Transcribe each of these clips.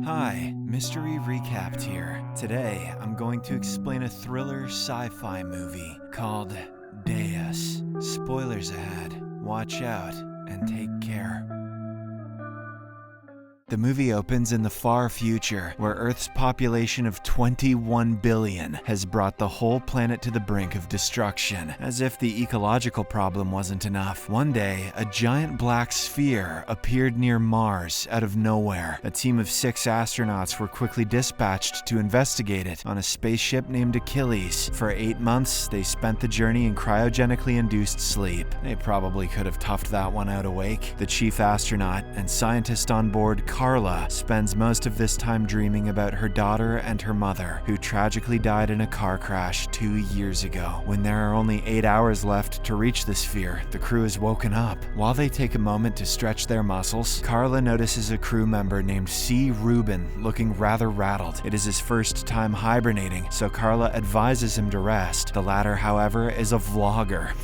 Hi, Mystery Recapped here. Today, I'm going to explain a thriller sci-fi movie called Deus. Spoilers ahead. Watch out and take care. The movie opens in the far future, where Earth's population of 21 billion has brought the whole planet to the brink of destruction. As if the ecological problem wasn't enough, one day, a giant black sphere appeared near Mars out of nowhere. A team of 6 astronauts were quickly dispatched to investigate it on a spaceship named Achilles. For 8 months, they spent the journey in cryogenically induced sleep. They probably could have toughed that one out awake. The chief astronaut and scientist on board, Carla, spends most of this time dreaming about her daughter and her mother, who tragically died in a car crash 2 years ago. When there are only 8 hours left to reach the sphere, the crew is woken up. While they take a moment to stretch their muscles, Carla notices a crew member named C. Rubin looking rather rattled. It is his first time hibernating, so Carla advises him to rest. The latter, however, is a vlogger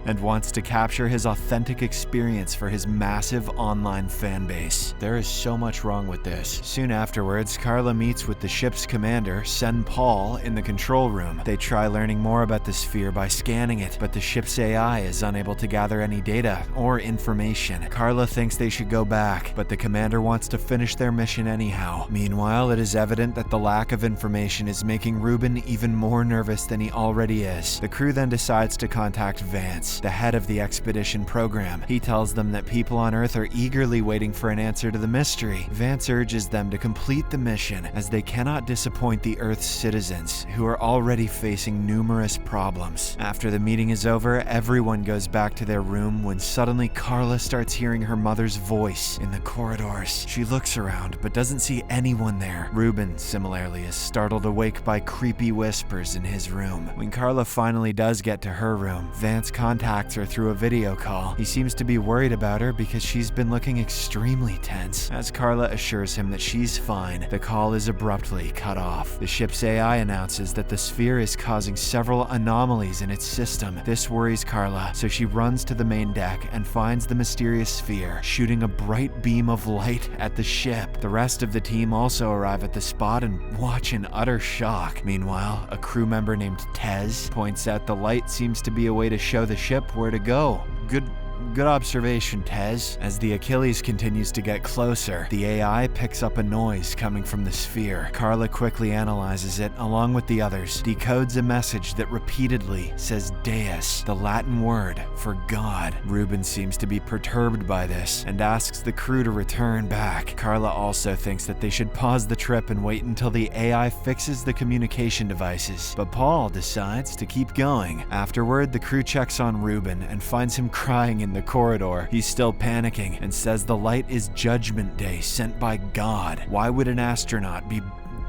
and wants to capture his authentic experience for his massive online fan base. There is so much wrong with this. Soon afterwards, Carla meets with the ship's commander, Sen Paul, in the control room. They try learning more about the sphere by scanning it, but the ship's AI is unable to gather any data or information. Carla thinks they should go back, but the commander wants to finish their mission anyhow. Meanwhile, it is evident that the lack of information is making Rubin even more nervous than he already is. The crew then decides to contact Vance, the head of the expedition program. He tells them that people on Earth are eagerly waiting for an answer to the mystery. Vance urges them to complete the mission, as they cannot disappoint the Earth's citizens, who are already facing numerous problems. After the meeting is over, everyone goes back to their room when suddenly Carla starts hearing her mother's voice in the corridors. She looks around, but doesn't see anyone there. Rubin, similarly, is startled awake by creepy whispers in his room. When Carla finally does get to her room, Vance contacts her through a video call. He seems to be worried about her because she's been looking extremely tense. As Carla assures him that she's fine, the call is abruptly cut off. The ship's AI announces that the sphere is causing several anomalies in its system. This worries Carla, so she runs to the main deck and finds the mysterious sphere, shooting a bright beam of light at the ship. The rest of the team also arrive at the spot and watch in utter shock. Meanwhile, a crew member named Tez points out the light seems to be a way to show the ship where to go. Good observation, Tez. As the Achilles continues to get closer, the AI picks up a noise coming from the sphere. Carla quickly analyzes it along with the others, decodes a message that repeatedly says Deus, the Latin word for God. Rubin seems to be perturbed by this and asks the crew to return back. Carla also thinks that they should pause the trip and wait until the AI fixes the communication devices, but Paul decides to keep going. Afterward, the crew checks on Rubin and finds him crying in the corridor. He's still panicking and says the light is Judgment Day sent by God. Why would an astronaut be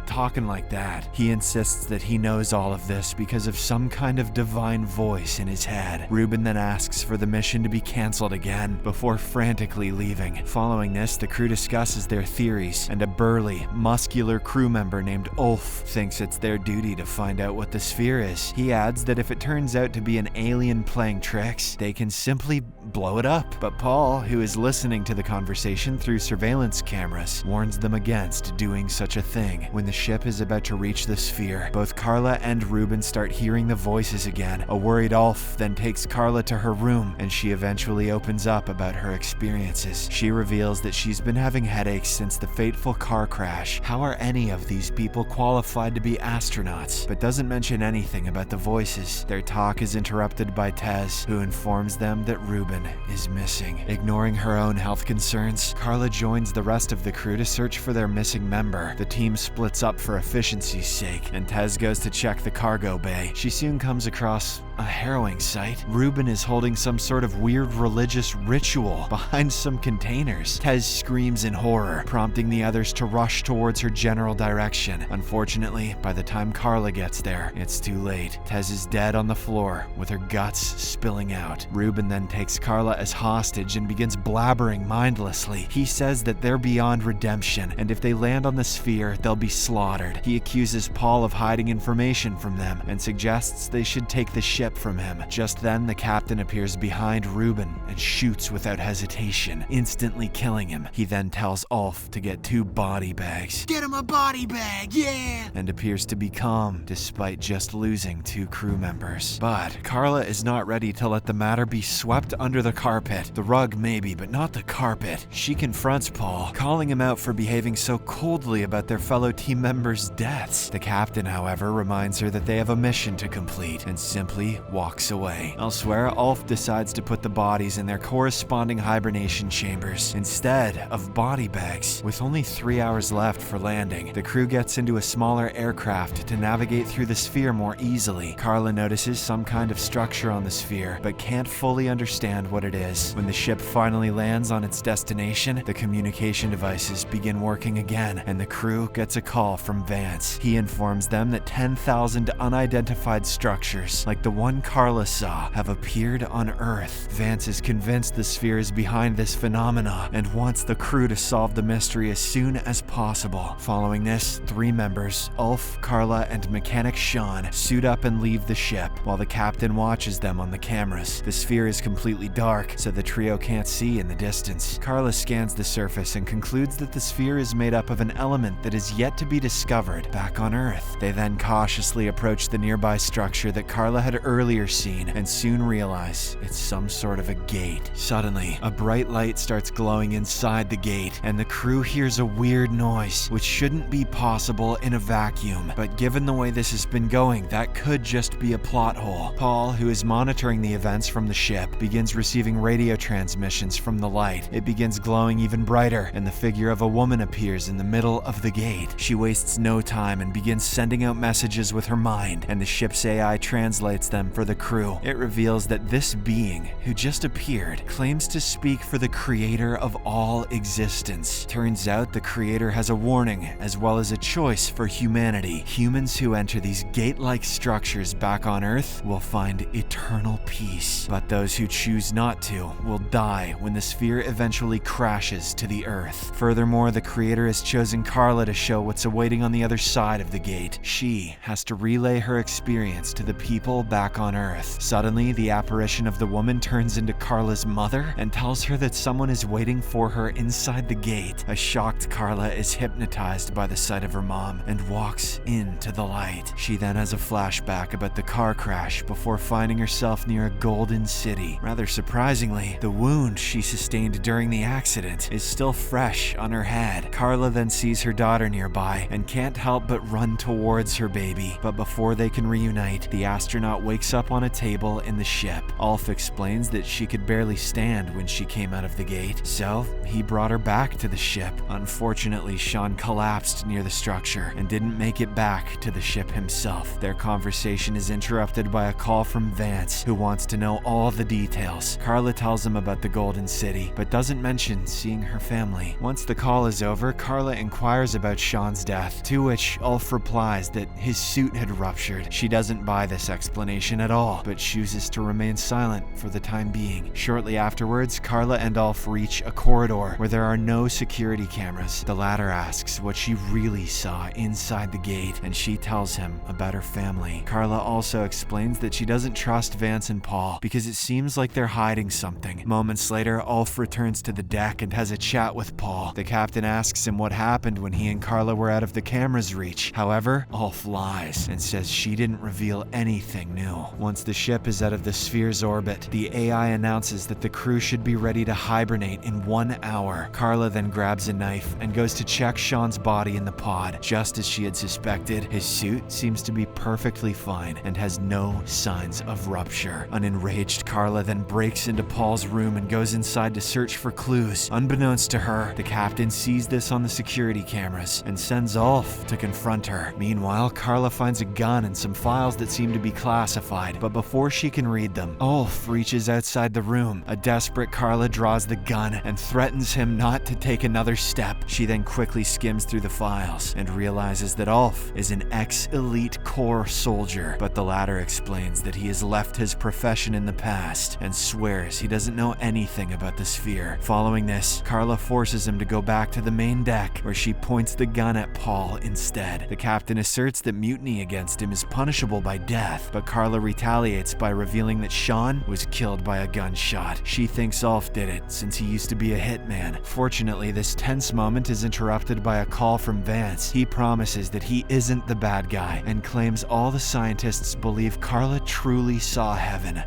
talking like that? He insists that he knows all of this because of some kind of divine voice in his head. Rubin then asks for the mission to be cancelled again before frantically leaving. Following this, the crew discusses their theories, and a burly, muscular crew member named Ulf thinks it's their duty to find out what the sphere is. He adds that if it turns out to be an alien playing tricks, they can simply blow it up. But Paul, who is listening to the conversation through surveillance cameras, warns them against doing such a thing. When the ship is about to reach the sphere, both Carla and Rubin start hearing the voices again. A worried Ulf then takes Carla to her room, and she eventually opens up about her experiences. She reveals that she's been having headaches since the fateful car crash. How are any of these people qualified to be astronauts? But doesn't mention anything about the voices. Their talk is interrupted by Tez, who informs them that Rubin is missing. Ignoring her own health concerns, Carla joins the rest of the crew to search for their missing member. The team splits up for efficiency's sake, and Tez goes to check the cargo bay. She soon comes across a harrowing sight. Rubin is holding some sort of weird religious ritual behind some containers. Tez screams in horror, prompting the others to rush towards her general direction. Unfortunately, by the time Carla gets there, it's too late. Tez is dead on the floor, with her guts spilling out. Rubin then takes Carla as hostage and begins blabbering mindlessly. He says that they're beyond redemption, and if they land on the sphere, they'll be slain slaughtered. He accuses Paul of hiding information from them and suggests they should take the ship from him. Just then, the captain appears behind Reuben and shoots without hesitation, instantly killing him. He then tells Ulf to get 2 body bags. Get him a body bag, yeah! And appears to be calm, despite just losing 2 crew members. But Carla is not ready to let the matter be swept under the carpet. The rug maybe, but not the carpet. She confronts Paul, calling him out for behaving so coldly about their fellow team members' deaths. The captain, however, reminds her that they have a mission to complete and simply walks away. Elsewhere, Ulf decides to put the bodies in their corresponding hibernation chambers instead of body bags. With only 3 hours left for landing, the crew gets into a smaller aircraft to navigate through the sphere more easily. Carla notices some kind of structure on the sphere, but can't fully understand what it is. When the ship finally lands on its destination, the communication devices begin working again, and the crew gets a call from Vance. He informs them that 10,000 unidentified structures, like the one Carla saw, have appeared on Earth. Vance is convinced the sphere is behind this phenomena and wants the crew to solve the mystery as soon as possible. Following this, 3 members, Ulf, Carla, and mechanic Sean, suit up and leave the ship, while the captain watches them on the cameras. The sphere is completely dark, so the trio can't see in the distance. Carla scans the surface and concludes that the sphere is made up of an element that is yet to be discovered back on Earth. They then cautiously approach the nearby structure that Carla had earlier seen and soon realize it's some sort of a gate. Suddenly, a bright light starts glowing inside the gate, and the crew hears a weird noise, which shouldn't be possible in a vacuum. But given the way this has been going, that could just be a plot hole. Paul, who is monitoring the events from the ship, begins receiving radio transmissions from the light. It begins glowing even brighter, and the figure of a woman appears in the middle of the gate. She wastes no time and begins sending out messages with her mind, and the ship's AI translates them for the crew. It reveals that this being, who just appeared, claims to speak for the creator of all existence. Turns out the creator has a warning, as well as a choice for humanity. Humans who enter these gate-like structures back on Earth will find eternal peace, but those who choose not to will die when the sphere eventually crashes to the Earth. Furthermore, the creator has chosen Carla to show what's awaiting on the other side of the gate. She has to relay her experience to the people back on Earth. Suddenly, the apparition of the woman turns into Carla's mother and tells her that someone is waiting for her inside the gate. A shocked Carla is hypnotized by the sight of her mom and walks into the light. She then has a flashback about the car crash before finding herself near a golden city. Rather surprisingly, the wound she sustained during the accident is still fresh on her head. Carla then sees her daughter nearby and can't help but run towards her baby. But before they can reunite, the astronaut wakes up on a table in the ship. Ulf explains that she could barely stand when she came out of the gate, so he brought her back to the ship. Unfortunately, Sean collapsed near the structure and didn't make it back to the ship himself. Their conversation is interrupted by a call from Vance, who wants to know all the details. Carla tells him about the Golden City, but doesn't mention seeing her family. Once the call is over, Carla inquires about Sean's death, to which Ulf replies that his suit had ruptured. She doesn't buy this explanation at all, but chooses to remain silent for the time being. Shortly afterwards, Carla and Ulf reach a corridor where there are no security cameras. The latter asks what she really saw inside the gate, and she tells him about her family. Carla also explains that she doesn't trust Vance and Paul because it seems like they're hiding something. Moments later, Ulf returns to the deck and has a chat with Paul. The captain asks him what happened when he and Carla were out of the camera's reach. However, Ulf lies and says she didn't reveal anything new. Once the ship is out of the sphere's orbit, the AI announces that the crew should be ready to hibernate in 1 hour. Carla then grabs a knife and goes to check Sean's body in the pod. Just as she had suspected, his suit seems to be perfectly fine and has no signs of rupture. An enraged Carla then breaks into Paul's room and goes inside to search for clues. Unbeknownst to her, the captain sees this on the security cameras and sends Ulf to confront her. Meanwhile, Carla finds a gun and some files that seem to be classified, but before she can read them, Ulf reaches outside the room. A desperate Carla draws the gun and threatens him not to take another step. She then quickly skims through the files and realizes that Ulf is an ex-elite corps soldier, but the latter explains that he has left his profession in the past and swears he doesn't know anything about the sphere. Following this, Carla forces him to go back to the main deck, where she points the gun at Paul instead. The captain asserts that mutiny against him is punishable by death, but Carla retaliates by revealing that Sean was killed by a gunshot. She thinks Ulf did it, since he used to be a hitman. Fortunately, this tense moment is interrupted by a call from Vance. He promises that he isn't the bad guy, and claims all the scientists believe Carla truly saw heaven.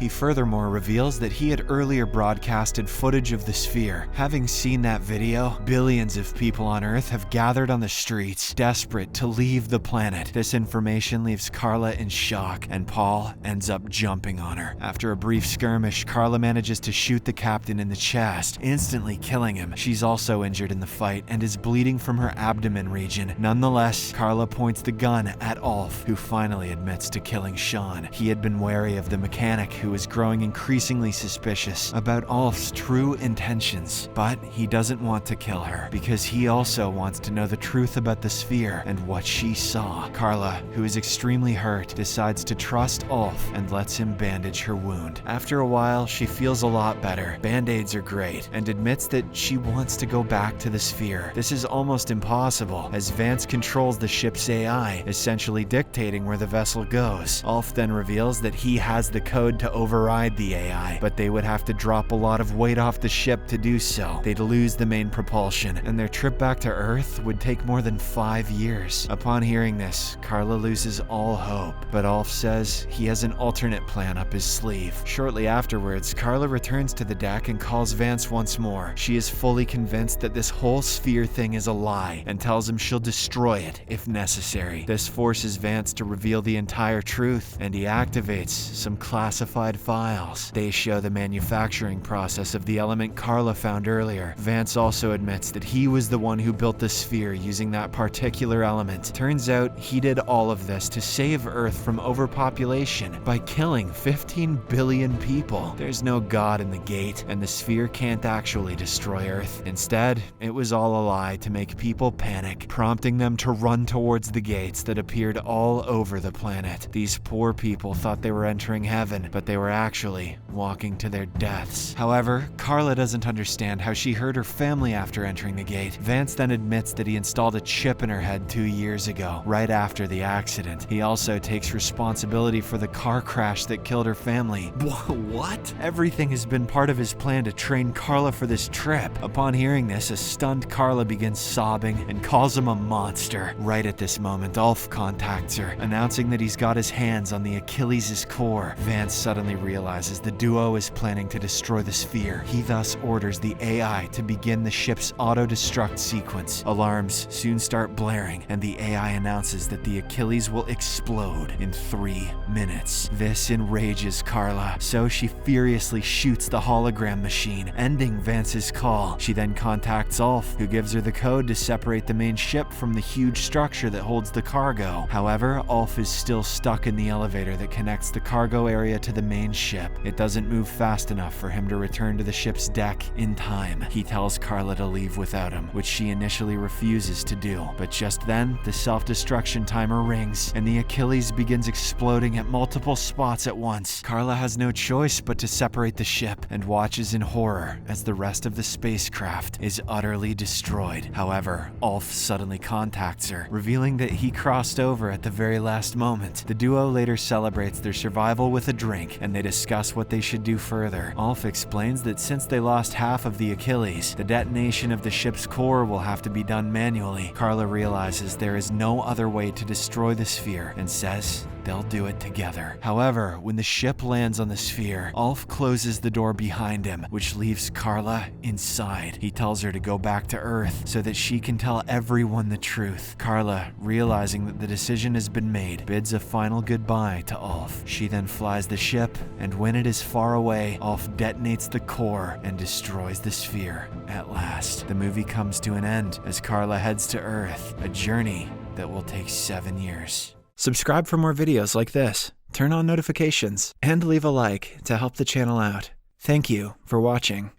He furthermore reveals that he had earlier broadcasted footage of the sphere. Having seen that video, billions of people on Earth have gathered on the streets, desperate to leave the planet. This information leaves Carla in shock, and Paul ends up jumping on her. After a brief skirmish, Carla manages to shoot the captain in the chest, instantly killing him. She's also injured in the fight and is bleeding from her abdomen region. Nonetheless, Carla points the gun at Ulf, who finally admits to killing Sean. He had been wary of the mechanic, who is growing increasingly suspicious about Ulf's true intentions, but he doesn't want to kill her because he also wants to know the truth about the sphere and what she saw. Carla, who is extremely hurt, decides to trust Ulf and lets him bandage her wound. After a while, she feels a lot better. Band-aids are great, and admits that she wants to go back to the sphere. This is almost impossible, as Vance controls the ship's AI, essentially dictating where the vessel goes. Ulf then reveals that he has the code to override the AI, but they would have to drop a lot of weight off the ship to do so. They'd lose the main propulsion, and their trip back to Earth would take more than 5 years. Upon hearing this, Carla loses all hope, but Ulf says he has an alternate plan up his sleeve. Shortly afterwards, Carla returns to the deck and calls Vance once more. She is fully convinced that this whole sphere thing is a lie, and tells him she'll destroy it if necessary. This forces Vance to reveal the entire truth, and he activates some classified files. They show the manufacturing process of the element Carla found earlier. Vance also admits that he was the one who built the sphere using that particular element. Turns out he did all of this to save Earth from overpopulation by killing 15 billion people. There's no God in the gate, and the sphere can't actually destroy Earth. Instead, it was all a lie to make people panic, prompting them to run towards the gates that appeared all over the planet. These poor people thought they were entering heaven, but they were actually walking to their deaths. However, Carla doesn't understand how she hurt her family after entering the gate. Vance then admits that he installed a chip in her head 2 years ago, right after the accident. He also takes responsibility for the car crash that killed her family. What? Everything has been part of his plan to train Carla for this trip. Upon hearing this, a stunned Carla begins sobbing and calls him a monster. Right at this moment, Ulf contacts her, announcing that he's got his hands on the Achilles' core. Vance suddenly realizes the duo is planning to destroy the sphere. He thus orders the AI to begin the ship's auto-destruct sequence. Alarms soon start blaring, and the AI announces that the Achilles will explode in 3 minutes. This enrages Carla, so she furiously shoots the hologram machine, ending Vance's call. She then contacts Ulf, who gives her the code to separate the main ship from the huge structure that holds the cargo. However, Ulf is still stuck in the elevator that connects the cargo area to the main ship. It doesn't move fast enough for him to return to the ship's deck in time. He tells Carla to leave without him, which she initially refuses to do. But just then, the self-destruction timer rings, and the Achilles begins exploding at multiple spots at once. Carla has no choice but to separate the ship, and watches in horror as the rest of the spacecraft is utterly destroyed. However, Ulf suddenly contacts her, revealing that he crossed over at the very last moment. The duo later celebrates their survival with a drink, and they discuss what they should do further. Ulf explains that since they lost half of the Achilles, the detonation of the ship's core will have to be done manually. Carla realizes there is no other way to destroy the sphere, and says they'll do it together. However, when the ship lands on the sphere, Ulf closes the door behind him, which leaves Carla inside. He tells her to go back to Earth so that she can tell everyone the truth. Carla, realizing that the decision has been made, bids a final goodbye to Ulf. She then flies the ship, and when it is far away, Ulf detonates the core and destroys the sphere at last. The movie comes to an end as Carla heads to Earth, a journey that will take 7 years. Subscribe for more videos like this, turn on notifications, and leave a like to help the channel out. Thank you for watching.